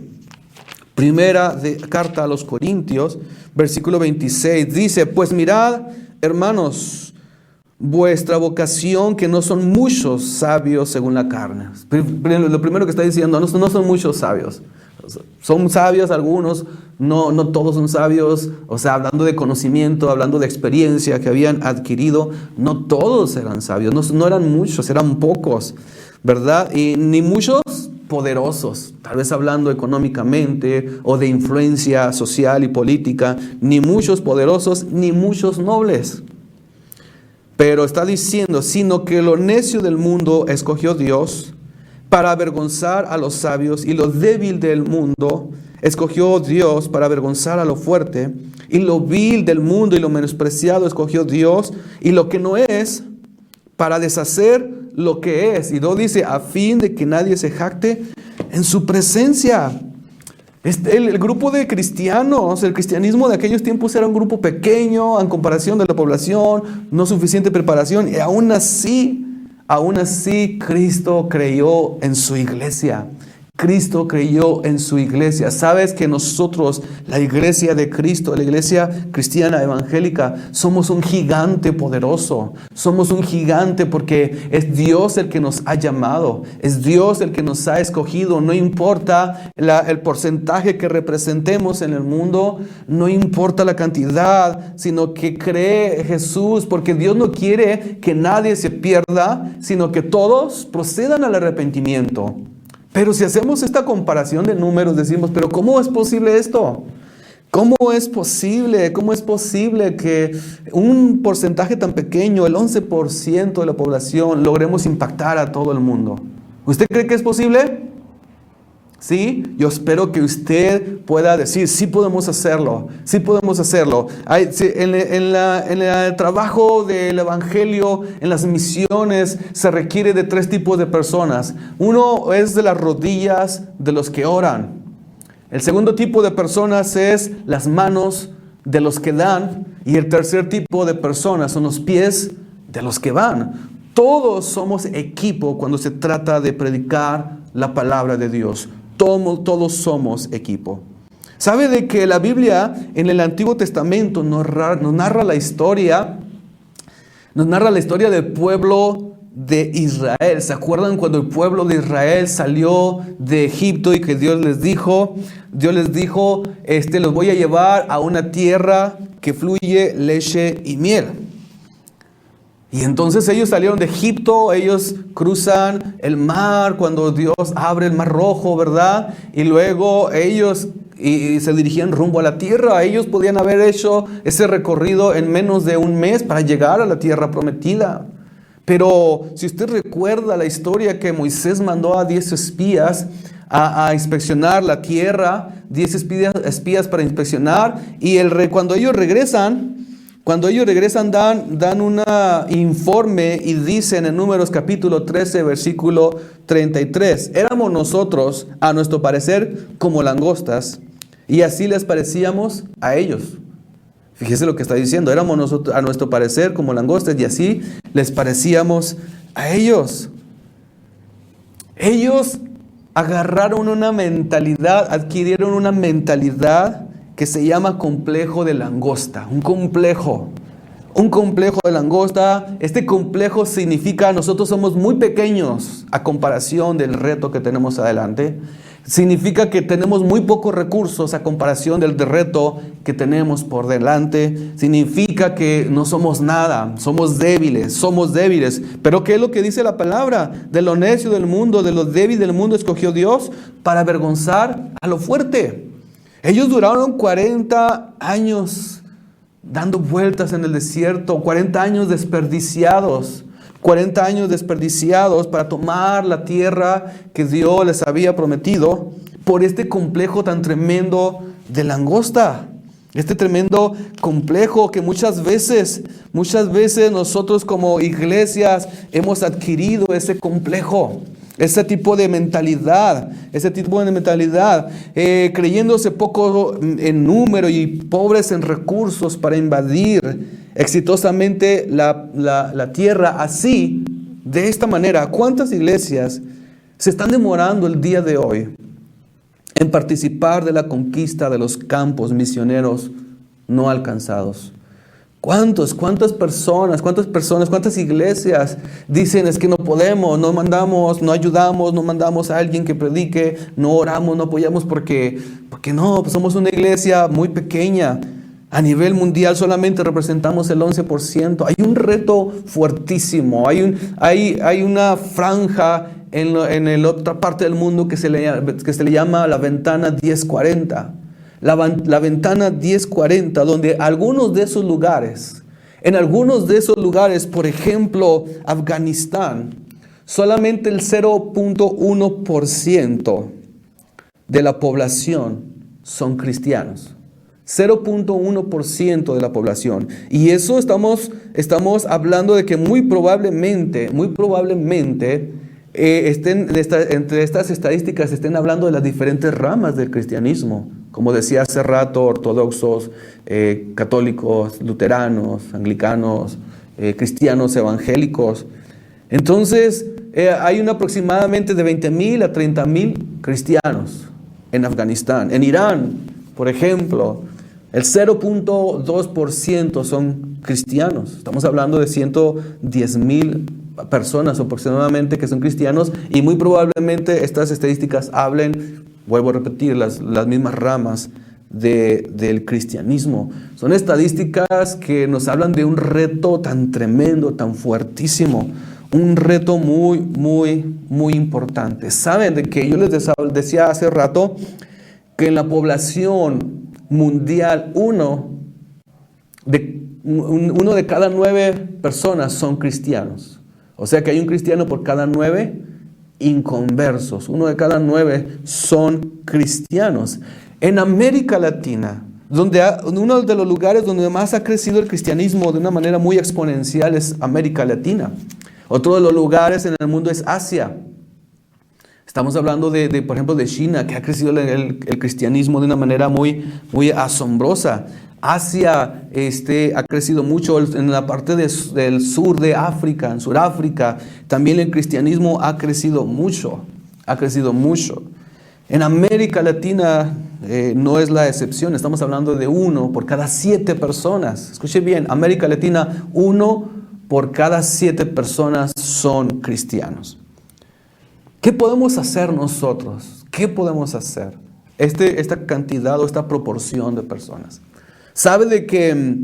Primera carta a los Corintios, versículo 26, dice: pues mirad, hermanos, vuestra vocación, que no son muchos sabios según la carne. Lo primero que está diciendo, no son muchos sabios. Son sabios algunos, no todos son sabios. O sea, hablando de conocimiento, hablando de experiencia que habían adquirido, no todos eran sabios, no eran muchos, eran pocos, ¿verdad? Y ni muchos poderosos, tal vez hablando económicamente o de influencia social y política, ni muchos poderosos, ni muchos nobles. Pero está diciendo, sino que lo necio del mundo escogió Dios para avergonzar a los sabios, y lo débil del mundo escogió Dios para avergonzar a lo fuerte, y lo vil del mundo y lo menospreciado escogió Dios, y lo que no es, para deshacer lo que es. Y luego dice, a fin de que nadie se jacte en su presencia. El grupo de cristianos, el cristianismo de aquellos tiempos era un grupo pequeño en comparación de la población, no suficiente preparación, y aún así Cristo creyó en su iglesia. Cristo creyó en su iglesia. Sabes que nosotros, la iglesia de Cristo, la iglesia cristiana evangélica, somos un gigante poderoso. Somos un gigante porque es Dios el que nos ha llamado. Es Dios el que nos ha escogido. No importa el porcentaje que representemos en el mundo, no importa la cantidad, sino que cree Jesús, porque Dios no quiere que nadie se pierda, sino que todos procedan al arrepentimiento. Pero si hacemos esta comparación de números, decimos, pero ¿cómo es posible esto? ¿Cómo es posible? ¿Cómo es posible que un porcentaje tan pequeño, el 11% de la población, logremos impactar a todo el mundo? ¿Usted cree que es posible? Sí, yo espero que usted pueda decir, sí podemos hacerlo, sí podemos hacerlo. En el trabajo del evangelio, en las misiones, se requiere de 3 tipos de personas. Uno es de las rodillas de los que oran. El segundo tipo de personas es las manos de los que dan. Y el tercer tipo de personas son los pies de los que van. Todos somos equipo cuando se trata de predicar la palabra de Dios. Todos somos equipo. ¿Sabe de que la Biblia en el Antiguo Testamento nos narra la historia del pueblo de Israel? ¿Se acuerdan cuando el pueblo de Israel salió de Egipto y que Dios les dijo, los voy a llevar a una tierra que fluye leche y miel? Y entonces ellos salieron de Egipto, ellos cruzan el mar cuando Dios abre el mar rojo, ¿verdad? Y luego ellos se dirigían rumbo a la tierra. Ellos podían haber hecho ese recorrido en menos de un mes para llegar a la tierra prometida. Pero si usted recuerda la historia que Moisés mandó a 10 espías a inspeccionar la tierra, 10 espías para inspeccionar, y cuando ellos regresan dan un informe y dicen en Números capítulo 13, versículo 33, éramos nosotros, a nuestro parecer, como langostas, y así les parecíamos a ellos. Fíjese lo que está diciendo, éramos nosotros, a nuestro parecer, como langostas, y así les parecíamos a ellos. Ellos agarraron una mentalidad, adquirieron una mentalidad que se llama complejo de langosta. Un complejo de langosta. Este complejo significa nosotros somos muy pequeños a comparación del reto que tenemos adelante. Significa que tenemos muy pocos recursos a comparación del reto que tenemos por delante. Significa que no somos nada, somos débiles. Pero ¿qué es lo que dice la palabra? De lo necio del mundo, de lo débil del mundo escogió Dios para avergonzar a lo fuerte. Ellos duraron 40 años dando vueltas en el desierto, 40 años desperdiciados para tomar la tierra que Dios les había prometido por este complejo tan tremendo de langosta. Este tremendo complejo que muchas veces nosotros como iglesias hemos adquirido ese complejo, ese tipo de mentalidad, creyéndose poco en número y pobres en recursos para invadir exitosamente la tierra así, de esta manera. ¿Cuántas iglesias se están demorando el día de hoy en participar de la conquista de los campos misioneros no alcanzados? ¿Cuántas personas, cuántas iglesias dicen es que no podemos, no mandamos, no ayudamos, no mandamos a alguien que predique, no oramos, no apoyamos porque no, pues somos una iglesia muy pequeña. A nivel mundial solamente representamos el 11%. Hay un reto fuertísimo, hay una franja en la otra parte del mundo que se le llama la ventana 1040. La ventana 1040, donde en algunos de esos lugares, por ejemplo, Afganistán, solamente el 0.1% de la población son cristianos. 0.1% de la población. Y eso estamos hablando de que muy probablemente entre estas estadísticas estén hablando de las diferentes ramas del cristianismo. Como decía hace rato, ortodoxos, católicos, luteranos, anglicanos, cristianos evangélicos. Entonces, hay aproximadamente de 20,000 a 30,000 cristianos en Afganistán. En Irán, por ejemplo, el 0.2% son cristianos. Estamos hablando de 110,000 personas aproximadamente que son cristianos, y muy probablemente estas estadísticas hablen, vuelvo a repetir, las mismas ramas del cristianismo. Son estadísticas que nos hablan de un reto tan tremendo, tan fuertísimo, un reto muy, muy, muy importante. Saben de que yo les decía hace rato que en la población mundial uno de cada 9 personas son cristianos. O sea que hay un cristiano por cada 9 inconversos. 1 de cada 9 son cristianos. En América Latina, uno de los lugares donde más ha crecido el cristianismo de una manera muy exponencial es América Latina. Otro de los lugares en el mundo es Asia. Estamos hablando por ejemplo, de China, que ha crecido el cristianismo de una manera muy, muy asombrosa. Asia ha crecido mucho en la parte del sur de África, en Sudáfrica. También el cristianismo ha crecido mucho. En América Latina no es la excepción. Estamos hablando de 1 por cada 7 personas. Escuche bien, América Latina, 1 por cada 7 personas son cristianos. ¿Qué podemos hacer nosotros? ¿Qué podemos hacer? Esta cantidad o esta proporción de personas. ¿Sabe de que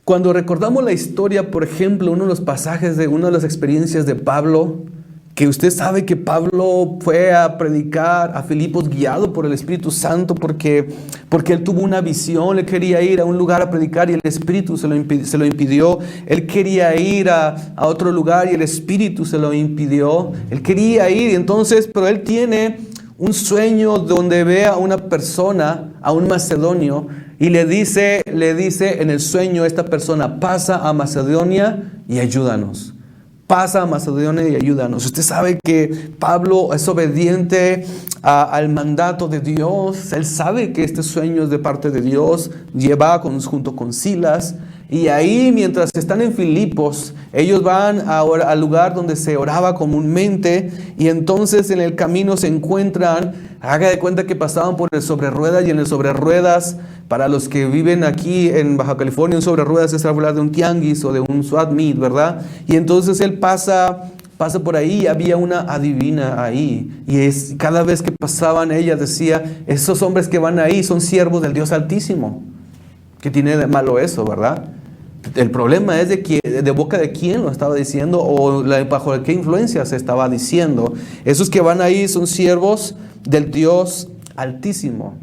cuando recordamos la historia, por ejemplo, uno de los pasajes de una de las experiencias de Pablo, que usted sabe que Pablo fue a predicar a Filipos guiado por el Espíritu Santo porque él tuvo una visión, él quería ir a un lugar a predicar y el Espíritu se lo impidió. Él quería ir a otro lugar y el Espíritu se lo impidió. Él quería ir, entonces, pero él tiene un sueño donde ve a una persona, a un macedonio, y le dice en el sueño a esta persona: pasa a Macedonia y ayúdanos. Pasa a Macedonia y ayúdanos. Usted sabe que Pablo es obediente al mandato de Dios. Él sabe que este sueño es de parte de Dios. Lleva junto con Silas. Y ahí, mientras están en Filipos, ellos van al lugar donde se oraba comúnmente. Y entonces en el camino se encuentran, haga de cuenta que pasaban por el sobre ruedas. Y en el sobre ruedas, para los que viven aquí en Baja California, un sobre ruedas es hablar de un tianguis o de un swap meet, ¿verdad? Y entonces él pasa por ahí, y había una adivina ahí. Y cada vez que pasaban, ella decía: esos hombres que van ahí son siervos del Dios Altísimo. ¿Qué tiene de malo eso, verdad? El problema es de boca de quién lo estaba diciendo o bajo qué influencia se estaba diciendo. Esos que van ahí son siervos del Dios Altísimo.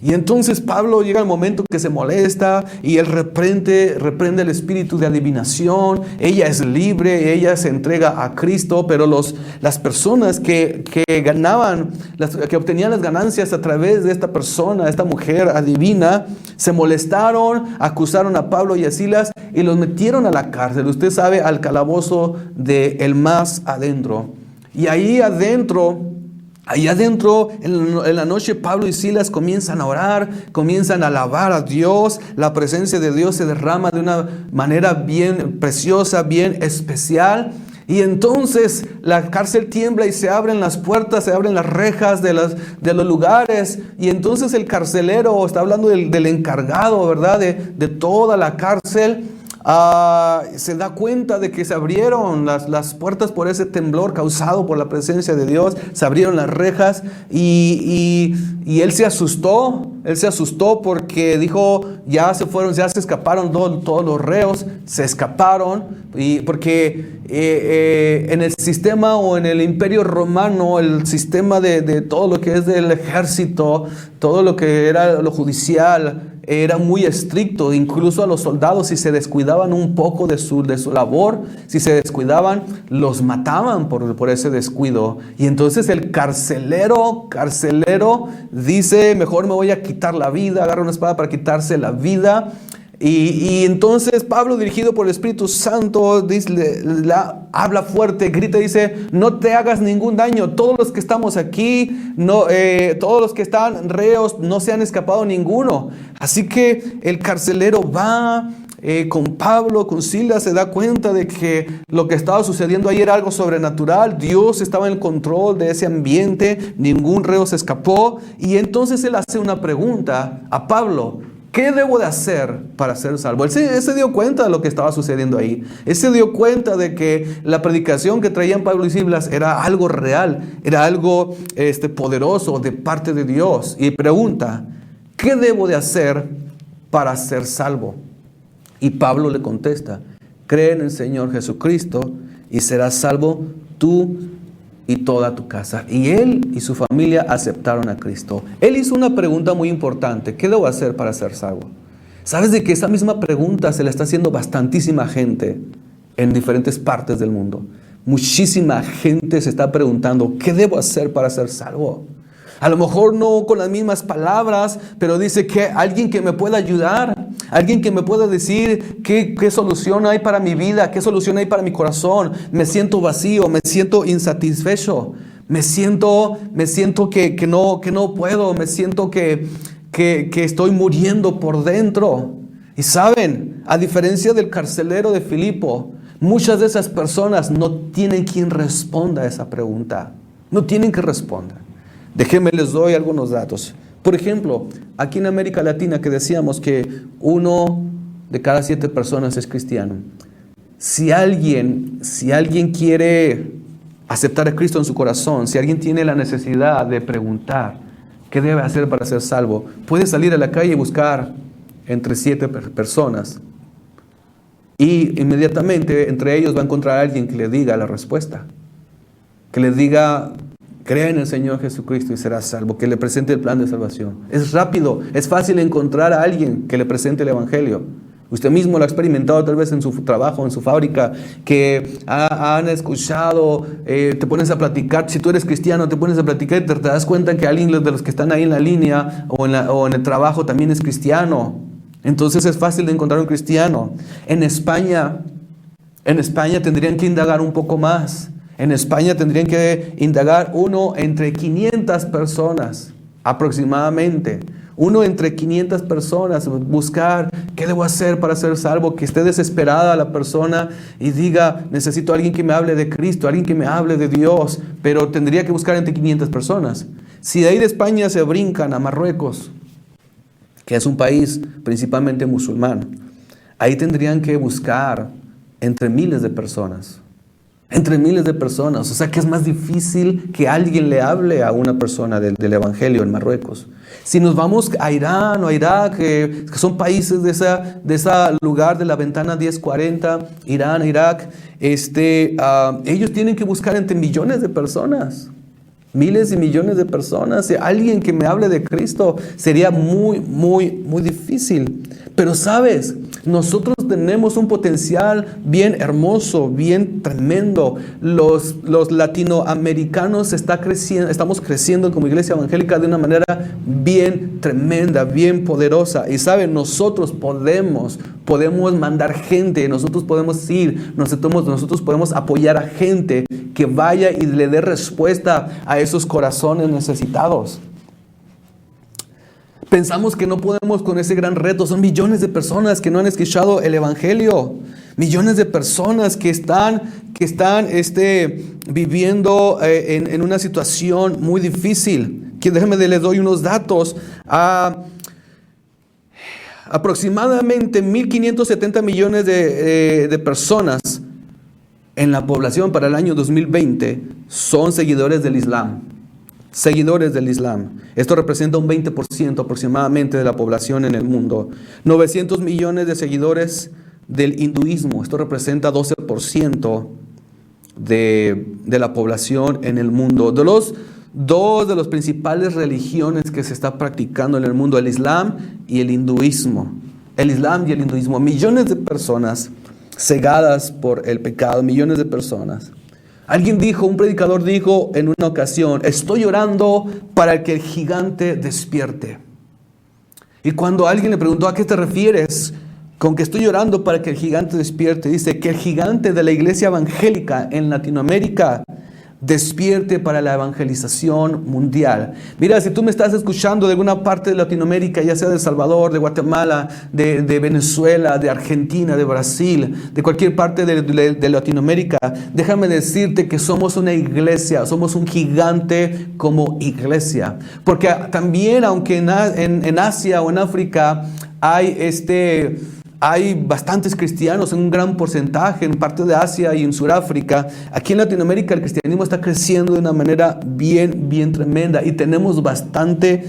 Y entonces Pablo llega al momento que se molesta y él reprende el espíritu de adivinación. Ella es libre, ella se entrega a Cristo, pero las personas que ganaban, que obtenían las ganancias a través de esta persona, esta mujer adivina, se molestaron, acusaron a Pablo y a Silas y los metieron a la cárcel. Usted sabe, al calabozo de el más adentro. Y ahí adentro, en la noche, Pablo y Silas comienzan a orar, comienzan a alabar a Dios. La presencia de Dios se derrama de una manera bien preciosa, bien especial. Y entonces la cárcel tiembla y se abren las puertas, se abren las rejas de los lugares. Y entonces el carcelero, está hablando del encargado, ¿verdad? De toda la cárcel. Se da cuenta de que se abrieron las puertas por ese temblor causado por la presencia de Dios. Se abrieron las rejas y él se asustó. Él se asustó porque dijo, ya se escaparon todos los reos, se escaparon. Y porque en el sistema o en el imperio romano, el sistema de todo lo que es del ejército, todo lo que era lo judicial, era muy estricto. Incluso a los soldados, si se descuidaban un poco de su labor, si se descuidaban, los mataban por ese descuido. Y entonces el carcelero dice, mejor me voy a quitar la vida, agarra una espada para quitarse la vida. Y entonces Pablo, dirigido por el Espíritu Santo, habla fuerte, grita y dice, no te hagas ningún daño. Todos los que estamos aquí, todos los que están reos, no se han escapado ninguno. Así que el carcelero va con Pablo, con Silas, se da cuenta de que lo que estaba sucediendo ahí era algo sobrenatural. Dios estaba en el control de ese ambiente, ningún reo se escapó. Y entonces él hace una pregunta a Pablo: ¿qué debo de hacer para ser salvo? Él se dio cuenta de lo que estaba sucediendo ahí. Él se dio cuenta de que la predicación que traían Pablo y Silas era algo real, era algo poderoso de parte de Dios. Y pregunta, ¿qué debo de hacer para ser salvo? Y Pablo le contesta, cree en el Señor Jesucristo y serás salvo tú y toda tu casa. Y él y su familia aceptaron a Cristo. Él hizo una pregunta muy importante: ¿qué debo hacer para ser salvo? ¿Sabes de que esa misma pregunta se la está haciendo bastantísima gente en diferentes partes del mundo? Muchísima gente se está preguntando, ¿qué debo hacer para ser salvo? A lo mejor no con las mismas palabras, pero dice que alguien que me pueda ayudar, alguien que me pueda decir qué solución hay para mi vida, qué solución hay para mi corazón. Me siento vacío, me siento insatisfecho, me siento que no puedo, me siento que estoy muriendo por dentro. Y saben, a diferencia del carcelero de Filipo, muchas de esas personas no tienen quien responda a esa pregunta. No tienen que responder. Déjenme les doy algunos datos. Por ejemplo, aquí en América Latina, que decíamos que 1 de cada 7 personas es cristiano. Si alguien quiere aceptar a Cristo en su corazón, si alguien tiene la necesidad de preguntar qué debe hacer para ser salvo, puede salir a la calle y buscar entre 7 personas. Y inmediatamente entre ellos va a encontrar a alguien que le diga la respuesta. Que le diga, cree en el Señor Jesucristo y serás salvo, que le presente el plan de salvación. Es rápido, es fácil encontrar a alguien que le presente el Evangelio. Usted mismo lo ha experimentado tal vez en su trabajo, en su fábrica, que han escuchado, te pones a platicar. Si tú eres cristiano, te pones a platicar y te das cuenta que alguien de los que están ahí en la línea o en el trabajo también es cristiano. Entonces es fácil de encontrar un cristiano. En España tendrían que indagar un poco más. En España tendrían que indagar entre 500 personas aproximadamente. Entre 500 personas, buscar qué debo hacer para ser salvo, que esté desesperada la persona y diga, necesito a alguien que me hable de Cristo, alguien que me hable de Dios, pero tendría que buscar entre 500 personas. Si de ahí de España se brincan a Marruecos, que es un país principalmente musulmán, ahí tendrían que buscar entre miles de personas. Entre miles de personas. O sea que es más difícil que alguien le hable a una persona del Evangelio en Marruecos. Si nos vamos a Irán o a Irak, que son países de ese lugar de la ventana 1040, Irán, Irak, ellos tienen que buscar entre millones de personas. miles y millones de personas. Alguien que me hable de Cristo sería muy, muy, muy difícil. Pero sabes, nosotros tenemos un potencial bien hermoso, bien tremendo. Los latinoamericanos estamos creciendo como iglesia evangélica de una manera bien tremenda, bien poderosa. Y saben, nosotros podemos mandar gente, nosotros podemos ir, nosotros podemos apoyar a gente que vaya y le dé respuesta a esos corazones necesitados. Pensamos que no podemos con ese gran reto. Son millones de personas que no han escuchado el Evangelio. Millones de personas que están viviendo en una situación muy difícil. Déjenme les doy unos datos. Aproximadamente 1.570 millones de personas en la población para el año 2020 son seguidores del Islam. Seguidores del Islam. Esto representa un 20% aproximadamente de la población en el mundo. 900 millones de seguidores del hinduismo. Esto representa 12% de la población en el mundo. Dos de las principales religiones que se está practicando en el mundo, el Islam y el hinduismo. El Islam y el hinduismo. Millones de personas cegadas por el pecado. Millones de personas. Un predicador dijo en una ocasión, estoy orando para que el gigante despierte. Y cuando alguien le preguntó, ¿a qué te refieres con que estoy orando para que el gigante despierte? Dice que el gigante de la iglesia evangélica en Latinoamérica despierte para la evangelización mundial. Mira, si tú me estás escuchando de alguna parte de Latinoamérica, ya sea de El Salvador, de Guatemala, de Venezuela, de Argentina, de Brasil, de cualquier parte de Latinoamérica, déjame decirte que somos una iglesia, somos un gigante como iglesia. Porque también, aunque en Asia o en África hay bastantes cristianos, en un gran porcentaje en parte de Asia y en Sudáfrica. Aquí en Latinoamérica el cristianismo está creciendo de una manera bien, bien tremenda y tenemos bastante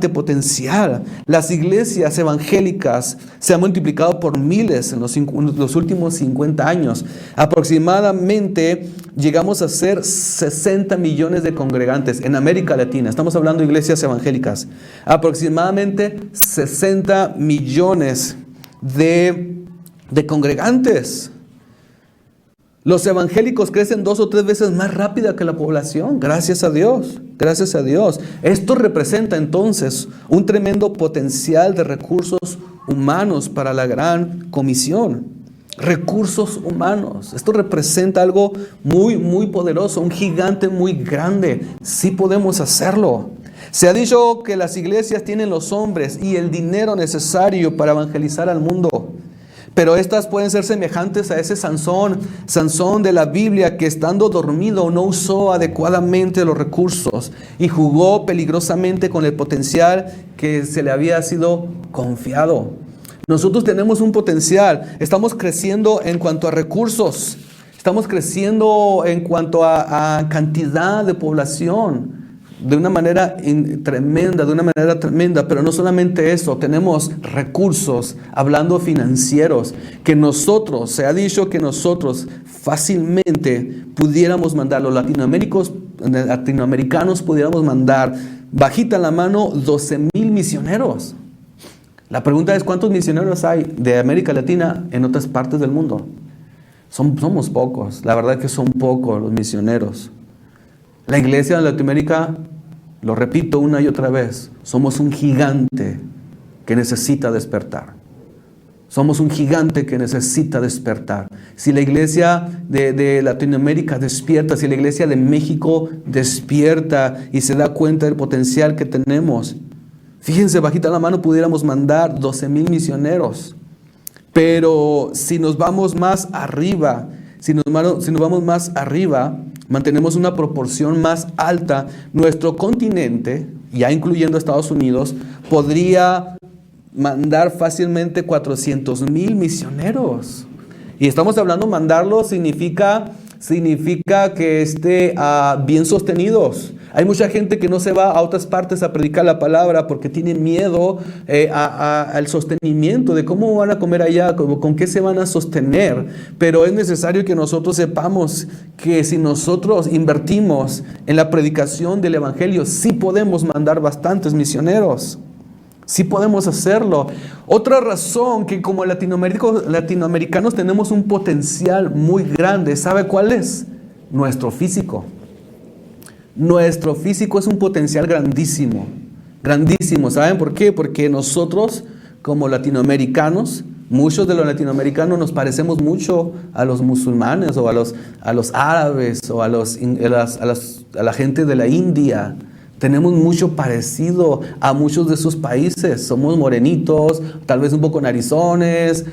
potencial. Las iglesias evangélicas se han multiplicado por miles en los últimos 50 años. Aproximadamente llegamos a ser 60 millones de congregantes en América Latina. Estamos hablando de iglesias evangélicas. Aproximadamente 60 millones de congregantes. Los evangélicos crecen 2 o 3 veces más rápida que la población, gracias a Dios, gracias a Dios. Esto representa entonces un tremendo potencial de recursos humanos para la gran comisión. Recursos humanos, esto representa algo muy, muy poderoso, un gigante muy grande. Sí podemos hacerlo. Se ha dicho que las iglesias tienen los hombres y el dinero necesario para evangelizar al mundo. Pero estas pueden ser semejantes a ese Sansón de la Biblia, que estando dormido no usó adecuadamente los recursos y jugó peligrosamente con el potencial que se le había sido confiado. Nosotros tenemos un potencial, estamos creciendo en cuanto a recursos, estamos creciendo en cuanto a cantidad de población. De una manera tremenda, pero no solamente eso, tenemos recursos, hablando financieros, que se ha dicho que nosotros fácilmente pudiéramos mandar, los latinoamericanos pudiéramos mandar, bajita la mano, 12,000 misioneros. La pregunta es, ¿cuántos misioneros hay de América Latina en otras partes del mundo? Somos pocos, la verdad que son pocos los misioneros. La iglesia de Latinoamérica, lo repito una y otra vez, somos un gigante que necesita despertar. Somos un gigante que necesita despertar. Si la iglesia de Latinoamérica despierta, si la iglesia de México despierta y se da cuenta del potencial que tenemos, fíjense, bajita la mano pudiéramos mandar 12,000 misioneros. Pero si nos vamos más arriba, mantenemos una proporción más alta, nuestro continente, ya incluyendo Estados Unidos, podría mandar fácilmente 400,000 misioneros. Y estamos hablando, mandarlos significa que estén bien sostenidos. Hay mucha gente que no se va a otras partes a predicar la palabra porque tiene miedo al sostenimiento de cómo van a comer allá, con qué se van a sostener. Pero es necesario que nosotros sepamos que si nosotros invertimos en la predicación del evangelio, sí podemos mandar bastantes misioneros. Sí podemos hacerlo. Otra razón que como latinoamericanos tenemos un potencial muy grande, ¿sabe cuál es? Nuestro físico. Nuestro físico es un potencial grandísimo, grandísimo. ¿Saben por qué? Porque nosotros como latinoamericanos, muchos de los latinoamericanos nos parecemos mucho a los musulmanes o a los árabes o a la gente de la India. Tenemos mucho parecido a muchos de esos países. Somos morenitos, tal vez un poco narizones,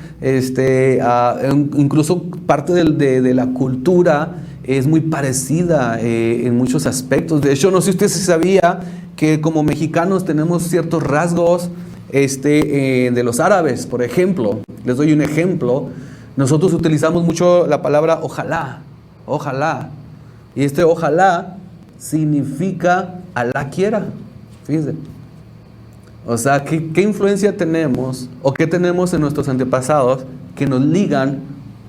incluso parte de la cultura es muy parecida en muchos aspectos. De hecho, no sé si usted sabía que como mexicanos tenemos ciertos rasgos de los árabes, por ejemplo. Les doy un ejemplo. Nosotros utilizamos mucho la palabra ojalá, ojalá. Y ojalá significa Alá quiera. Fíjense. O sea, ¿qué influencia tenemos o qué tenemos en nuestros antepasados que nos ligan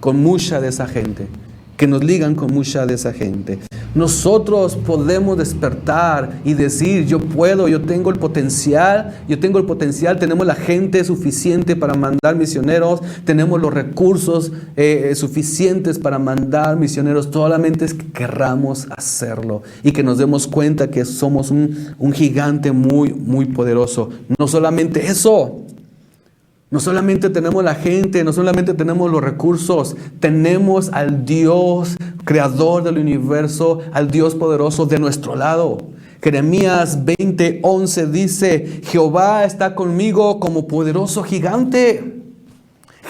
con mucha de esa gente? Que nos ligan con mucha de esa gente. Nosotros podemos despertar y decir, yo puedo, yo tengo el potencial, tenemos la gente suficiente para mandar misioneros, tenemos los recursos suficientes para mandar misioneros, solamente es que querramos hacerlo y que nos demos cuenta que somos un gigante muy, muy poderoso. No solamente eso. No solamente tenemos la gente, no solamente tenemos los recursos, tenemos al Dios creador del universo, al Dios poderoso de nuestro lado. Jeremías 20:11 dice, Jehová está conmigo como poderoso gigante.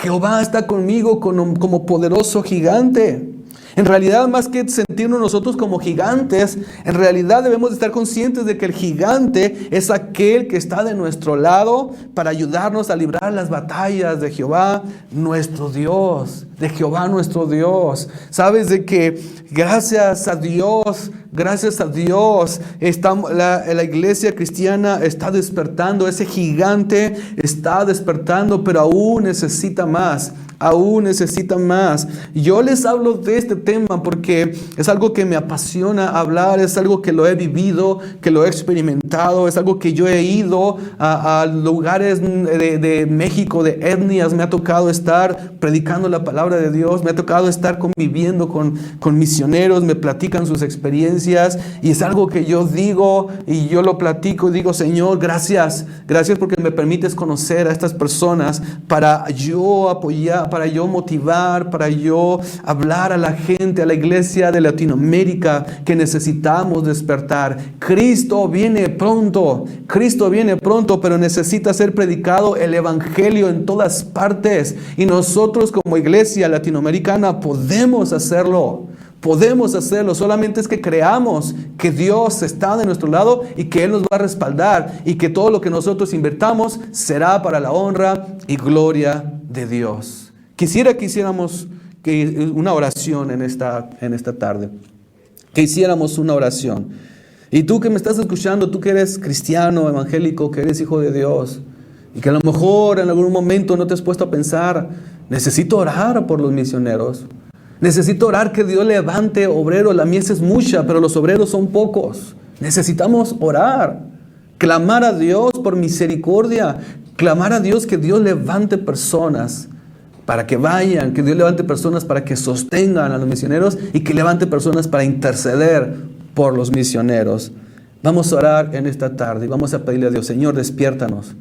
Jehová está conmigo como poderoso gigante. En realidad, más que sentirnos nosotros como gigantes, en realidad debemos estar conscientes de que el gigante es aquel que está de nuestro lado para ayudarnos a librar las batallas de Jehová, nuestro Dios, de Jehová, nuestro Dios. Sabes de que gracias a Dios, la iglesia cristiana está despertando, ese gigante está despertando, pero aún necesita más. Aún necesita más. Yo les hablo de este tema porque es algo que me apasiona hablar, es algo que lo he vivido, que lo he experimentado, es algo que yo he ido a lugares de México, de etnias, me ha tocado estar predicando la palabra de Dios, me ha tocado estar conviviendo con misioneros, me platican sus experiencias y es algo que yo digo y yo lo platico y digo, Señor, gracias porque me permites conocer a estas personas para yo apoyar, para yo motivar, para yo hablar a la gente, a la iglesia de Latinoamérica que necesitamos despertar. Cristo viene pronto, pero necesita ser predicado el evangelio en todas partes y nosotros como iglesia latinoamericana podemos hacerlo. Solamente es que creamos que Dios está de nuestro lado y que Él nos va a respaldar y que todo lo que nosotros invertamos será para la honra y gloria de Dios. Quisiera que hiciéramos una oración en esta tarde. Que hiciéramos una oración. Y tú que me estás escuchando, tú que eres cristiano, evangélico, que eres hijo de Dios, y que a lo mejor en algún momento no te has puesto a pensar, necesito orar por los misioneros. Necesito orar que Dios levante obreros. La mies es mucha, pero los obreros son pocos. Necesitamos orar. Clamar a Dios por misericordia. Clamar a Dios que Dios levante personas para que vayan, que Dios levante personas para que sostengan a los misioneros y que levante personas para interceder por los misioneros. Vamos a orar en esta tarde y vamos a pedirle a Dios, Señor, despiértanos.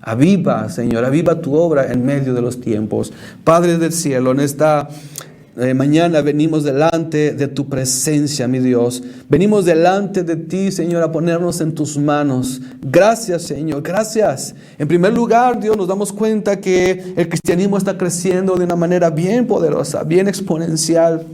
Aviva, Señor, aviva tu obra en medio de los tiempos. Padre del cielo, en esta mañana venimos delante de tu presencia, mi Dios. Venimos delante de ti, Señor, a ponernos en tus manos. Gracias, Señor, gracias. En primer lugar, Dios, nos damos cuenta que el cristianismo está creciendo de una manera bien poderosa, bien exponencial.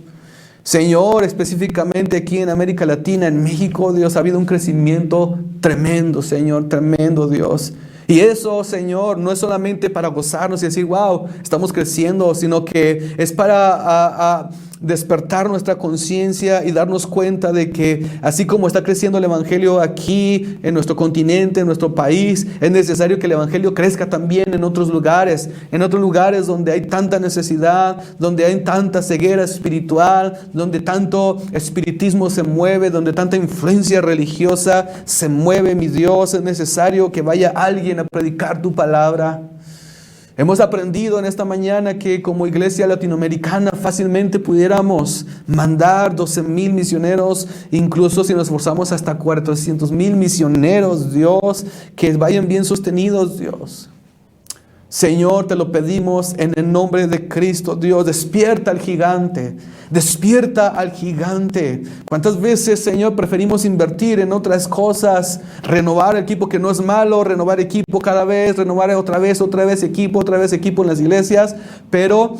Señor, específicamente aquí en América Latina, en México, Dios, ha habido un crecimiento tremendo, Señor, tremendo, Dios. Y eso, Señor, no es solamente para gozarnos y decir, wow, estamos creciendo, sino que es para despertar nuestra conciencia y darnos cuenta de que así como está creciendo el Evangelio aquí en nuestro continente, en nuestro país, es necesario que el Evangelio crezca también en otros lugares donde hay tanta necesidad, donde hay tanta ceguera espiritual, donde tanto espiritismo se mueve, donde tanta influencia religiosa se mueve, mi Dios. Es necesario que vaya alguien a predicar tu palabra. Hemos aprendido en esta mañana que como iglesia latinoamericana fácilmente pudiéramos mandar 12,000 misioneros, incluso si nos esforzamos hasta 400,000 misioneros, Dios, que vayan bien sostenidos, Dios. Señor, te lo pedimos en el nombre de Cristo, Dios. Despierta al gigante, despierta al gigante. ¿Cuántas veces, Señor, preferimos invertir en otras cosas? Renovar equipo, que no es malo, renovar equipo cada vez, renovar otra vez equipo en las iglesias, pero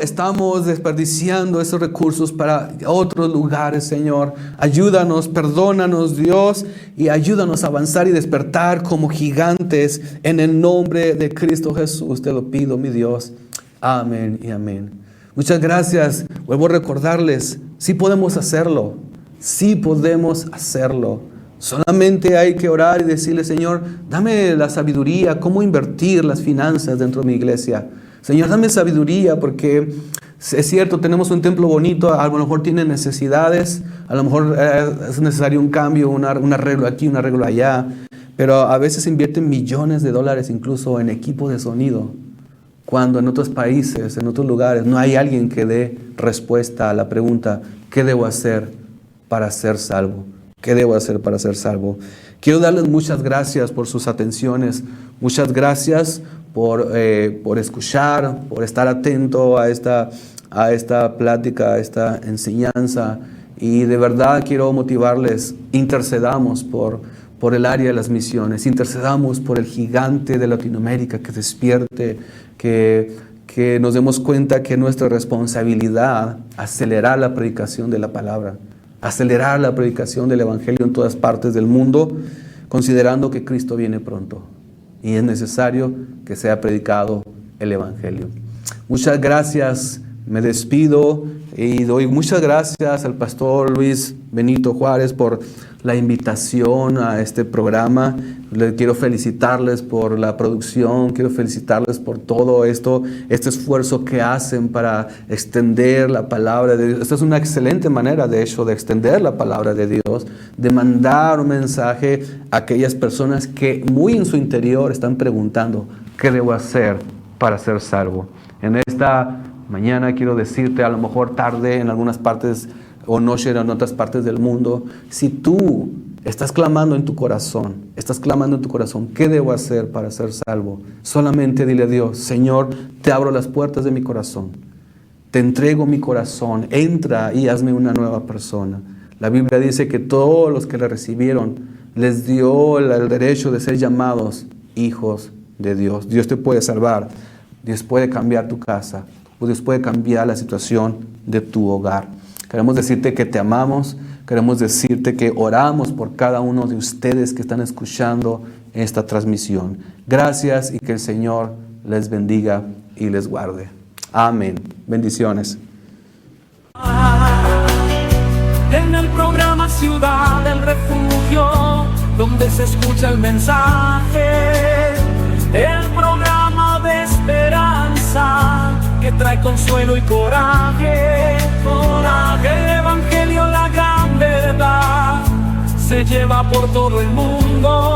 estamos desperdiciando esos recursos para otros lugares, Señor. Ayúdanos, perdónanos, Dios, y ayúdanos a avanzar y despertar como gigantes en el nombre de Cristo Jesús. Te lo pido, mi Dios. Amén y amén. Muchas gracias. Vuelvo a recordarles, sí podemos hacerlo. Sí podemos hacerlo. Solamente hay que orar y decirle, Señor, dame la sabiduría, cómo invertir las finanzas dentro de mi iglesia. Señor, dame sabiduría, porque es cierto, tenemos un templo bonito, a lo mejor tiene necesidades, a lo mejor es necesario un cambio, un arreglo aquí, un arreglo allá, pero a veces invierten millones de dólares incluso en equipo de sonido, cuando en otros países, en otros lugares, no hay alguien que dé respuesta a la pregunta, ¿qué debo hacer para ser salvo? ¿Qué debo hacer para ser salvo? Quiero darles muchas gracias por sus atenciones, muchas gracias por escuchar, por estar atento a esta plática, a esta enseñanza. Y de verdad quiero motivarles, intercedamos por el área de las misiones, intercedamos por el gigante de Latinoamérica que despierte, que nos demos cuenta que nuestra responsabilidad acelerar la predicación de la palabra, acelerar la predicación del Evangelio en todas partes del mundo, considerando que Cristo viene pronto. Y es necesario que sea predicado el Evangelio. Muchas gracias, me despido y doy muchas gracias al pastor Luis Benito Juárez por la invitación a este programa. Quiero felicitarles por la producción, quiero felicitarles por todo este esfuerzo que hacen para extender la palabra de Dios. Esta es una excelente manera, de hecho, de extender la palabra de Dios, de mandar un mensaje a aquellas personas que muy en su interior están preguntando, ¿qué debo hacer para ser salvo? En esta mañana quiero decirte, a lo mejor tarde en algunas partes o noche en otras partes del mundo, si tú estás clamando en tu corazón, ¿qué debo hacer para ser salvo? Solamente dile a Dios, Señor, te abro las puertas de mi corazón, te entrego mi corazón, entra y hazme una nueva persona. La Biblia dice que todos los que le recibieron les dio el derecho de ser llamados hijos de Dios. Dios te puede salvar, Dios puede cambiar tu casa, Dios puede cambiar la situación de tu hogar. Queremos decirte que te amamos, queremos decirte que oramos por cada uno de ustedes que están escuchando esta transmisión. Gracias y que el Señor les bendiga y les guarde. Amén. Bendiciones. En el programa Ciudad del Refugio, donde se escucha el mensaje, el programa de esperanza que trae consuelo y coraje. El Evangelio, la gran verdad, se lleva por todo el mundo.